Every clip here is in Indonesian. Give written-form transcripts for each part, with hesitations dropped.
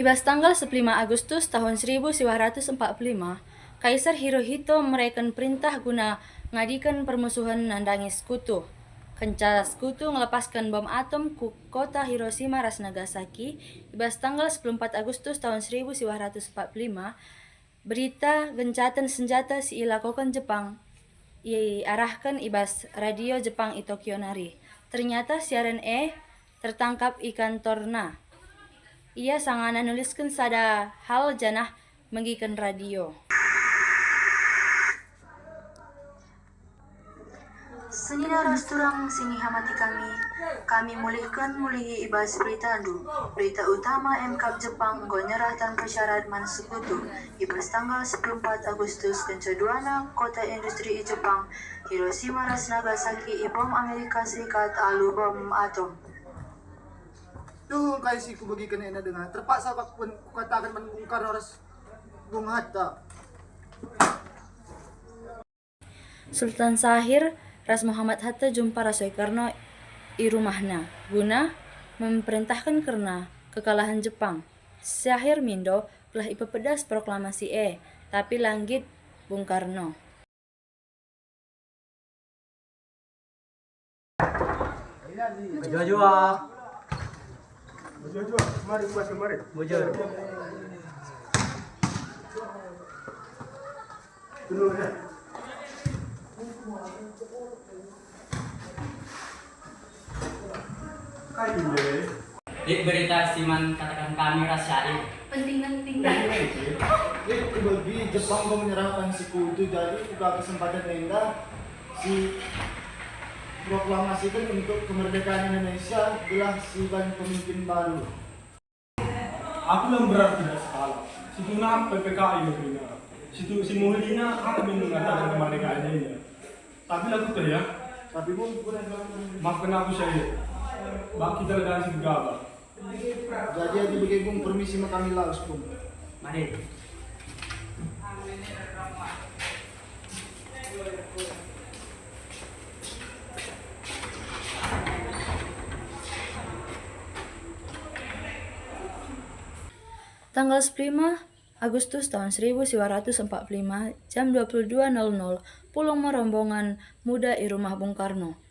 Ibas tanggal 15 Agustus tahun 1945, Kaisar Hirohito mereken perintah guna ngadikan permusuhan nandangi sekutu. Kenca sekutu melepaskan bom atom ku kota Hiroshima ras Nagasaki. Ibas tanggal 14 Agustus tahun 1945, berita gencatan senjata si ilakokan Jepang diarahkan ibas radio Jepang i Tokyo nari. Ternyata siaran tertangkap i kantorna. Ia sangana nuliskan sada hal janah menggikan radio. Senina restoran sini hamati kami mulihi ibas berita andu. Berita utama MK Jepang go nyerah tanpa syarat man sekutu. Ibas tanggal 14 Agustus kenceduana kota industri Jepang Hiroshima ras Nagasaki bom Amerika Serikat alu bom atom. Tuh kaisi ku bagikan ena dengan terpaksa pun katakan membongkar harus Bung Hatta. Sultan Syahir ras Muhammad Hatta jumpa ras Soekarno i rumahna guna memerintahkan karena kekalahan Jepang. Syahir mindo telah ipepedas proklamasi tapi langgit Bung Karno. Bajua. Mari buat kemarin. Bujur. Dulu ya. Di berita Siman katakan kami rasyain. Penting. Itu bagi Jepang mau menyerahkan sekutu jadi buka kesempatan Enda si proklamasikan untuk kemerdekaan Indonesia belah si pemimpin baru. Aku yang berat tidak salah. Situ nak PPKI negerinya. Situ si Muhyiddin aku yang mengatakan kemerdekaannya ini. Tapi lagu tuh ya. Tapi pun Maafkan aku saya. Bak kita dan si Gaba. jadi yang dibagi permisi kami laus pun. Mari. Tanggal 15 Agustus tahun 1945 jam 22.00 pulang rombongan muda i rumah Bung Karno.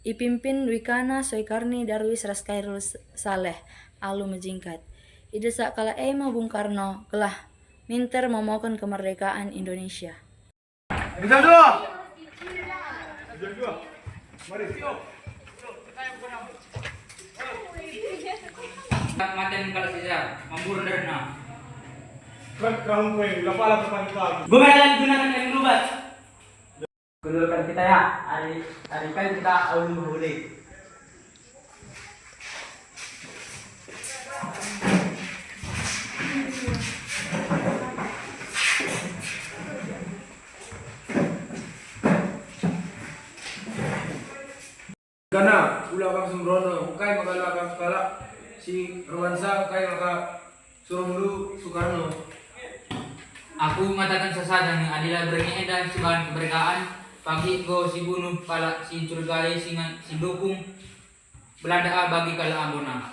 Ipimpin Wikana Soekarni Darwis ras Khairul Saleh alu menjingkat. Idesak kala ema Bung Karno gelah minter memohon kemerdekaan Indonesia. Bisa dua. Mari. Maten kalau saja memburu derna. Kamu pun lapala perpanjang. Gunakan yang lubat. Kedudukan kita ya, hari kan kita ulun boleh. Karena ulah kang sembrono, kai makala kang kala si Romansa kai maka suruh dulu Soekarno. Aku mengatakan sesajen yang adila beringin dan sebahan kemerdekaan. Pagi go si bunuh pala si curgai si dukung Belanda bagi kala ambona.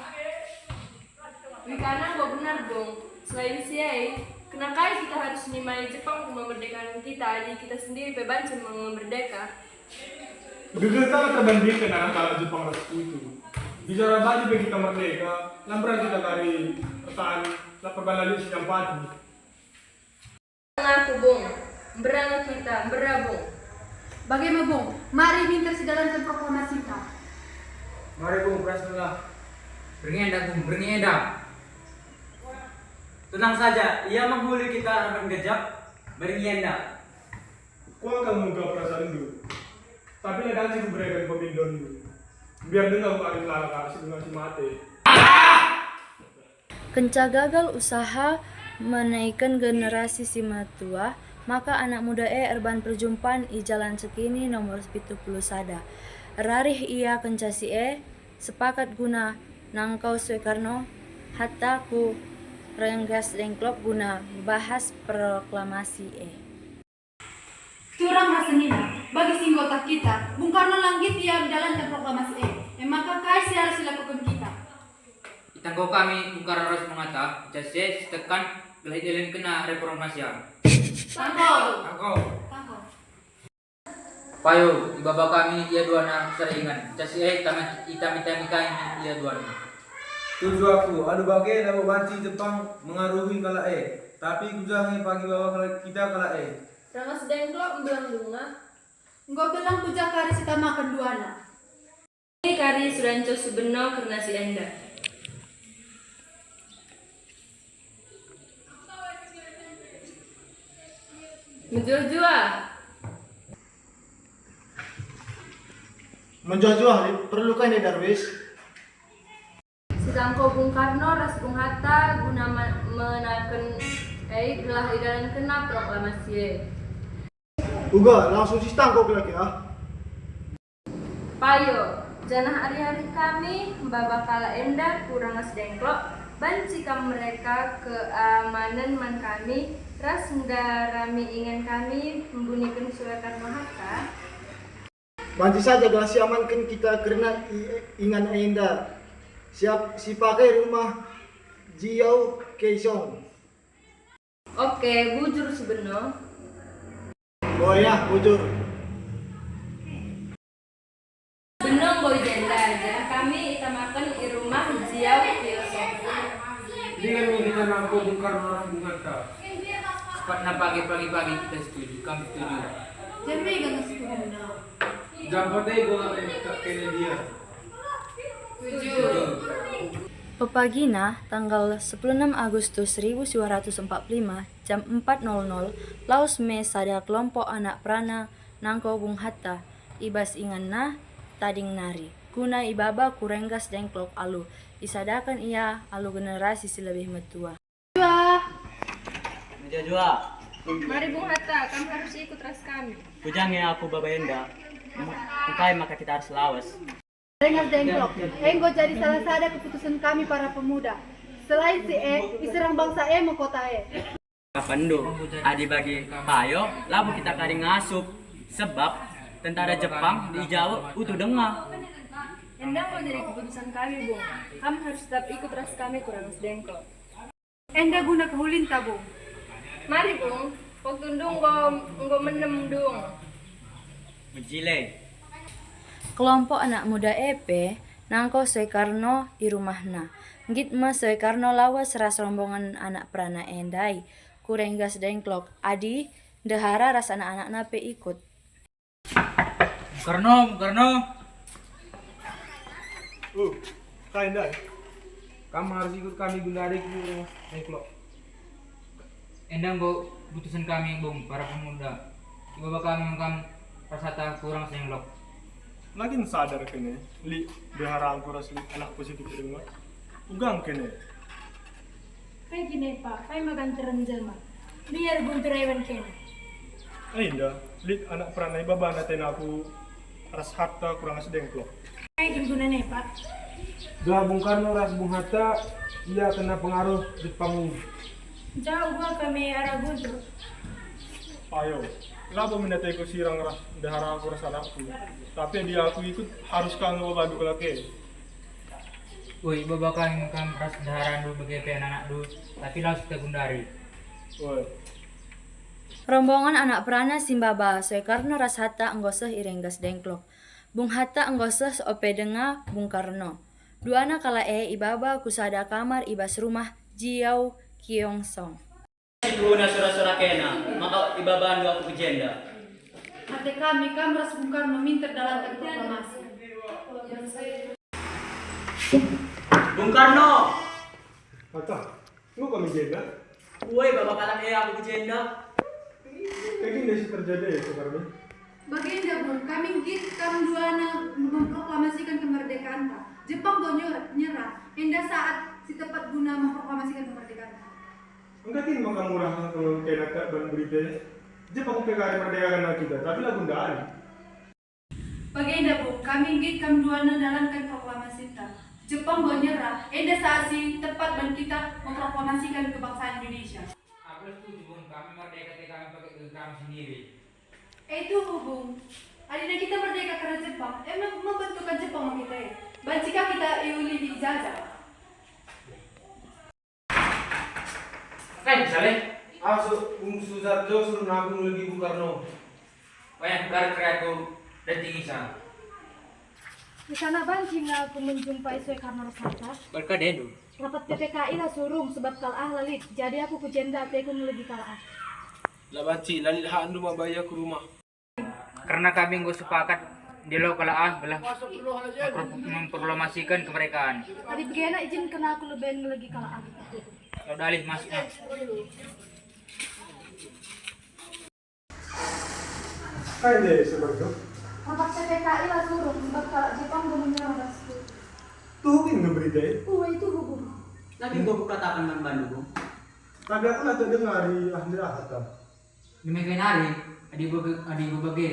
Wikana gak benar dong. Selain siai, kenapa kita harus nimai Jepang memerdekakan kita, jadi kita sendiri bebancan memerdeka. Gegeta terbandingkan dengan kala Jepang ras itu. Bicara bagi kita merdeka, lampran kita dari petaan lapabalali siang pagi. Ngaku bung, berang kita berabung. Bagaimana Bung? Mari minta sejalankan proklamasi kita. Mari Bung, beraslah. Beringin dah. Tenang saja, ia menghuli kita harapan gejap. Beringin dah. Kau akan menggap perasaan dulu. Tapi ladang sih berikan pemindon dulu. Biar dengar kali lalak si dengan si mati. Kenca gagal usaha menaikkan generasi si matua, maka anak muda erban perjumpaan i jalan sekini nomor 70 sada. Rarih ia kenca si sepakat guna nangkau Soekarno hatta ku renggas dengklok guna bahas proklamasi Curang hasenina, bagi singgota kita, Bung Karno langgit ia menjalankan proklamasi maka kasih harus dilakukan kita. Tangko kami Bung Karno harus mengata, jase tekan gelai kena reformasi. Tangko. Payo, ibaba kami ia duana seringan. Jase itami kami ia duana. Tuju aku, adu bagai nama banci Jepang mengaruhi kala tapi kujangi pagi bawa kita kala Rangas dengklok belang bunga. Engkau bilang puja kari kita makan duana. Ini kari suranco subeno karena si enda. Menjual-jual. Menjual-jual perlu kan ini Darwis? Sedang kau Bung Karno, ras Bung Hatta guna menaken telah idalan kena proklamasi. Uga, langsung sistang kau lagi ah. Payo, janah hari-hari kami mbaba kala enda kurang dengklok banci kam mereka keamanan man kami ras ndarami ingin kami membunyikan surakan Mahatta. Banci saja gelas amankan kita karena ingan enda. Siap si pakai rumah Jiao Keisong. Oke, bujur subeno. Oh ya, bujur. Benong boy jenda, janah kami itamakan di rumah Jiao Keisong. dengan kita mampu Bung Karno orang Bung Hatta. Cepatnya pagi-pagi kita setuju, kami setuju. Jangan megang sepuluh. Jampatnya gue kena dia. Pepagina tanggal 16 Agustus 1945 jam 4.00 Laos Me sada kelompok anak prana nangko Bung Hatta ibas inganna tading nari guna ibaba kurenggas dengklok alu isadakan ia alu generasi si lebih metua. Jua, Mari Bung Hatta, kamu harus ikut ras kami. kujangnya aku babayenda. Mukai maka kita harus lawas. Rengas dengklok. Engkau jadi salah sada keputusan kami para pemuda. Selain si diserang bangsa mau kota Kapandu, adi bagi payo, labu kita kari ngasup. Sebab tentara Jepang di Jawa utuh dengar. Endang mau jadi keputusan kami, Bung. Kamu harus tetap ikut ras kami kurang dengklok. Enda guna kehulinta, Bung. Mari Bung, waktu ndung nggo menem dung. Mejile. Kelompok anak muda EP nangko Soekarno i rumahna. Ngitma Soekarno lawas ras rombongan anak prana endai. Kurenggas dengklok adi dehara ras anak-anak nape ikut. Karno. Kain dah. Kamu harus ikut kami gundari ke rumah dengklok. Endang go putusan kami Bung, para pemuda. Ibaba kami mengkam prasata kurang senglok. Lagi sadar kene, li behara angku ras anak positif di rumah. Ugang kene. Kayak gini Pak, kayak makan terenjelma. Biar Bung Terawan kena. Ainda, li anak peranai baba naten aku ras hatta kurang sedengklok. Kayak gimana nih Pak? Belah Bung Karno ras Bung Hatta, ia kena pengaruh Jepang. Jauh gua kami arah bujur. Ayo, kenapa minta ikut sirang ras dahara aku ras anakku? Tapi dia aku ikut harus kanggo badu kelake. Woi, ibaba kami mengkam ras daharan dulu bagi anak dulu, tapi langsung kita gundari. Woi, Rombongan anak perana Simbaba Soekarno ras Hatta anggoseh irenggas dengklok. Bung Hatta anggoseh ope denga Bung Karno. Duana kala ibaba kusada kamar ibas rumah Jiao Keisong. Guna sura-sura kena, maka ibaban aku ke jenda. Hati kami ras Bung Karno minta dalam proklamasi. Bung Karno, Hatta, lu kami jeda? woi bapak kalang aku ke jenda. Kayak gini sih terjadi ya sekarang. Baginda Bung, kami duana memproklamasikan kemerdekaan Pak. Jepang do nyerah. Indah saat si tepat guna memproklamasikan kemerdekaan. Enggak tin maka murah kalau kena tak ban berita. Jepang PKR merdeka kan kita, tapi lah gundaan. Baginda Bung, kami duana dalamkan proklamasi kita. Jepang do nyerah. Indah saat si tepat dan kita memproklamasikan kebangsaan Indonesia. Aku setuju Bung, kami merdeka kami pakai kami sendiri. Itu Bung. Adina kita merdeka karena Jepang. Emang membentukkan Jepang kita. Jika kita iuli dijajah. Kan Saleh, Asuk Bung Sudarjo suruh nabung lagi Bung Karno. banyak karya-karyaku dan tinggi sang. Di sana banci nga aku menjumpai Soe Karno Rasata. Berkah dedu. Rapat PPKI lah surung sebab kalah lalit. Jadi aku kujenda aku lagi kalah. Lah banci lalit haan rumah bayar ke rumah. Karena kami gue sepakat di lo kalaah belah memproklamasikan kemerdekaan. Tadi begini izin kena aku lebih lagi kalah. Lo dalih mas. Kain deh seberjo. Rapat PPKI lah surung sebab kalah Jepang gue menyerang rasku. Tuh ini berita ya. Itu hukum. Tadi gua katakan dengan Bandung. Tapi aku nak dengar di ahli rahata. Demikian hari, adik bagi,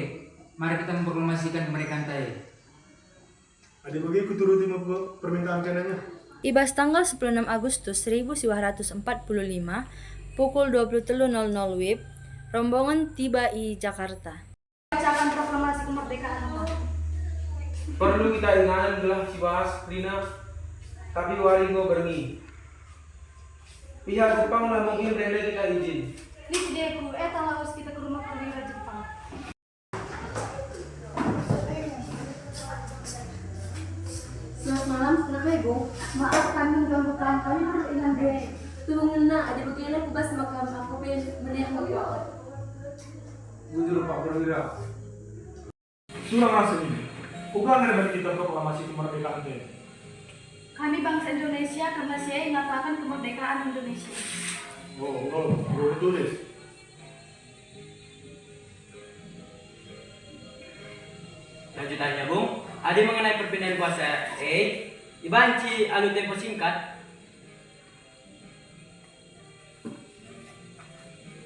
mari kita memproklamasikan kemerdekaan Thai. Adik bagi aku turuti permintaan kanannya. Ibas tanggal 16 Agustus 1945 pukul 23.00 WIB, rombongan tiba di Jakarta. Bacakan proklamasi kemerdekaan. Perlu kita ingatkan belah si bahas Rina, tapi waringo berengi. Pihak Jepang lah mungkin rela kita izin. Nih deku, harus kita ke rumah perwira Jepang. Selamat malam, kenapa ibu? Maaf kami mengganggu kalian, kami berinan deh. Tunggu na, ada begini aku bahas makam aku pengen melihat kau. Bujur Pak Perwira. Surang asli. Bukan dari kita proklamasi kemerdekaan deh. Kami bangsa Indonesia karena saya mengatakan kemerdekaan Indonesia. Oh, tulis. Lanjutannya Bung, ada mengenai perpindahan kuasa dibanci alu tempo singkat.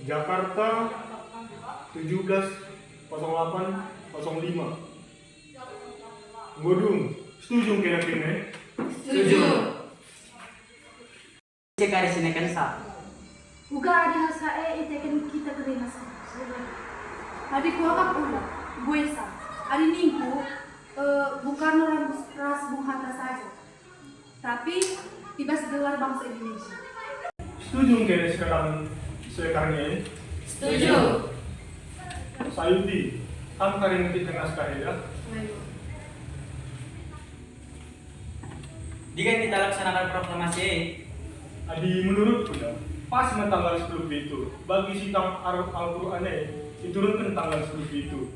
Jakarta 17.08.05. Godung, setuju kira-kira? Setuju. Cekari sinekan sa. Buka adi hasa itekan kita ke dinas. Adi kuakap ula, gue sa. Adi minggu bukan orang ras Bung Hatta saja, tapi tiba segelar bangsa Indonesia. Setuju kira sekarang ini? Setuju. Sayuti, kamu kali ngerti tengah sekali ya? Jika kita laksanakan proklamasi, Adi menurutku ya, pas tanggal 10 itu, bagi sidang Al-Quran diturunkan tanggal 10 itu.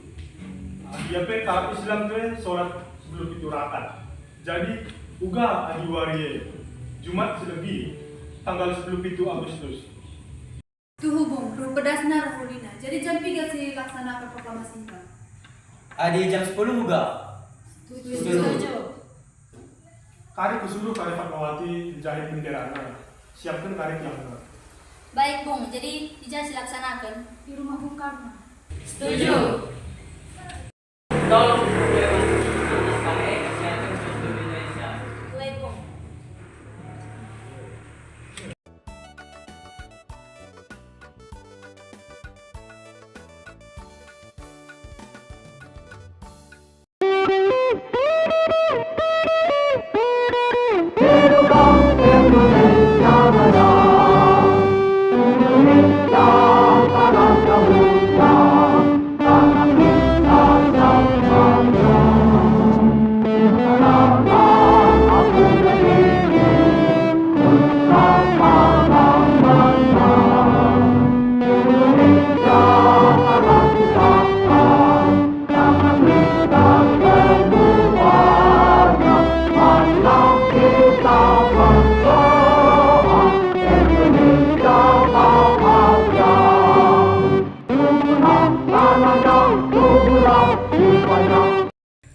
Dia peka Islam tuh sholat sebelum itu rakaat. Jadi uga adi warie Jumat selebih tanggal 10 itu Agustus. Tuh hubung, rupedasna rahulina. Jadi jam 3 sih laksanakan proklamasi itu. adi jam 10 juga. Setuju. Kari kesuruh kari Fatmawati jahit benderana. Siapkan kari kiamna. Baik Bung, jadi ijazah dilaksanakan. Di rumah Bung Karno. Setuju. Tolong kesehatan seluruh Indonesia. Baik Bung.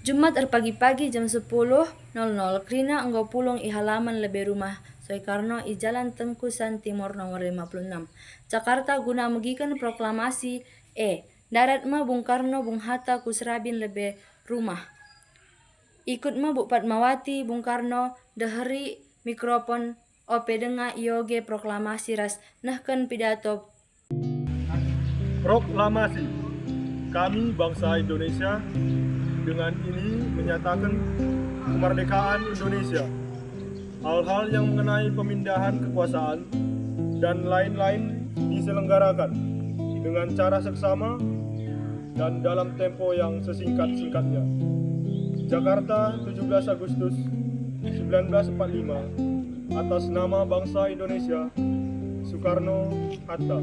Jumat pagi-pagi jam 10.00 Krina engkau pulung i halaman lebih rumah Soe Karno i Jalan Tengkusan Timur nomor 56 Jakarta guna megikan proklamasi darat ma Bung Karno Bung Hatta kusrabin lebih rumah ikut ma Bu Fatmawati Bung Karno dahari mikrofon ope denga yoge proklamasi ras nahkan pidato. Proklamasi. Kami bangsa Indonesia dengan ini menyatakan kemerdekaan Indonesia. Hal-hal yang mengenai pemindahan kekuasaan dan lain-lain diselenggarakan dengan cara seksama dan dalam tempo yang sesingkat-singkatnya. Jakarta, 17 Agustus 1945, atas nama bangsa Indonesia, Soekarno-Hatta.